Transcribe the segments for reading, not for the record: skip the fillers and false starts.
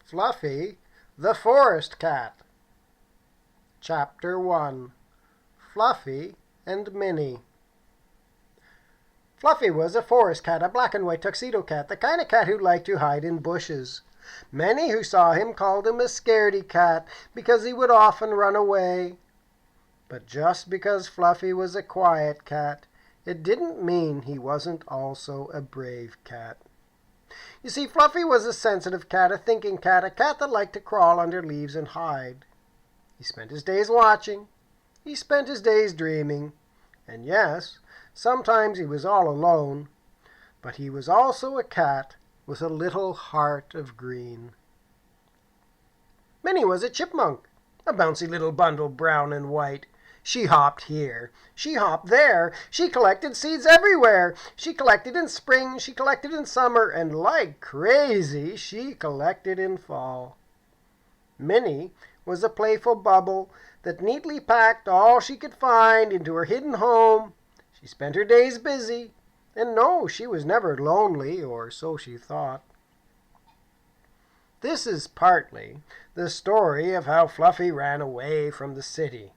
Fluffy, the Forest Cat. Chapter 1. Fluffy and Minnie. Fluffy was a forest cat, a black and white tuxedo cat, the kind of cat who liked to hide in bushes. Many who saw him called him a scaredy cat because he would often run away. But just because Fluffy was a quiet cat, it didn't mean he wasn't also a brave cat. You see, Fluffy was a sensitive cat, a thinking cat, a cat that liked to crawl under leaves and hide. He spent his days watching. He spent his days dreaming. And yes, sometimes he was all alone. But he was also a cat with a little heart of green. Minnie was a chipmunk, a bouncy little bundle, brown and white. She hopped here, she hopped there, she collected seeds everywhere. She collected in spring, she collected in summer, and like crazy, she collected in fall. Minnie was a playful bubble that neatly packed all she could find into her hidden home. She spent her days busy, and no, she was never lonely, or so she thought. This is partly the story of how Fluffy ran away from the city.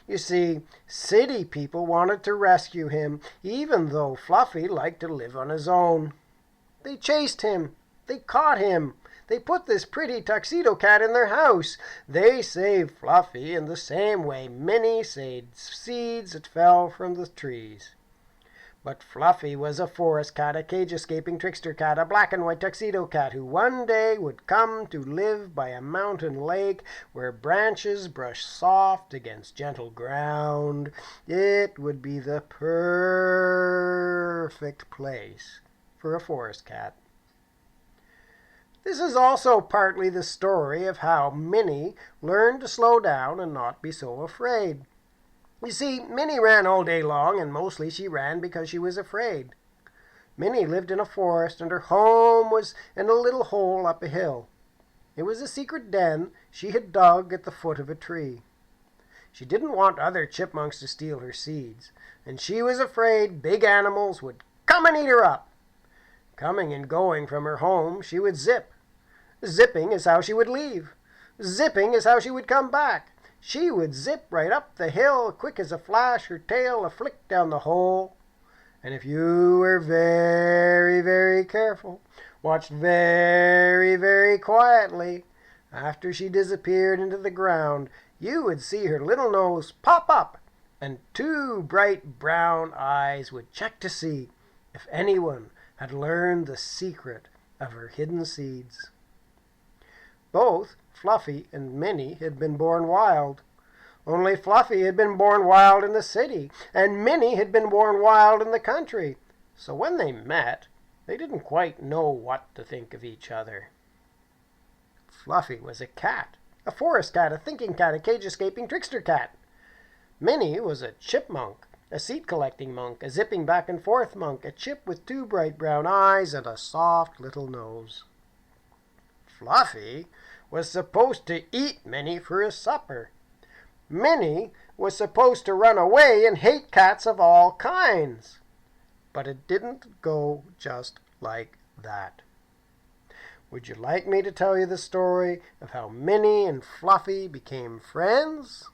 You see, city people wanted to rescue him, even though Fluffy liked to live on his own. They chased him. They caught him. They put this pretty tuxedo cat in their house. They saved Fluffy in the same way Minnie saved seeds that fell from the trees. But Fluffy was a forest cat, a cage-escaping trickster cat, a black and white tuxedo cat who one day would come to live by a mountain lake where branches brushed soft against gentle ground. It would be the perfect place for a forest cat. This is also partly the story of how Minnie learned to slow down and not be so afraid. You see, Minnie ran all day long, and mostly she ran because she was afraid. Minnie lived in a forest, and her home was in a little hole up a hill. It was a secret den she had dug at the foot of a tree. She didn't want other chipmunks to steal her seeds, and she was afraid big animals would come and eat her up. Coming and going from her home, she would zip. Zipping is how she would leave. Zipping is how she would come back. She would zip right up the hill, quick as a flash, her tail a flick down the hole. And if you were very, very careful, watched very, very quietly, after she disappeared into the ground, you would see her little nose pop up, and two bright brown eyes would check to see if anyone had learned the secret of her hidden seeds. Both Fluffy and Minnie had been born wild. Only Fluffy had been born wild in the city, and Minnie had been born wild in the country. So when they met, they didn't quite know what to think of each other. Fluffy was a cat, a forest cat, a thinking cat, a cage-escaping trickster cat. Minnie was a chipmunk, a seed-collecting monk, a zipping back-and-forth monk, a chip with two bright brown eyes and a soft little nose. Fluffy was supposed to eat Minnie for his supper. Minnie was supposed to run away and hate cats of all kinds. But it didn't go just like that. Would you like me to tell you the story of how Minnie and Fluffy became friends?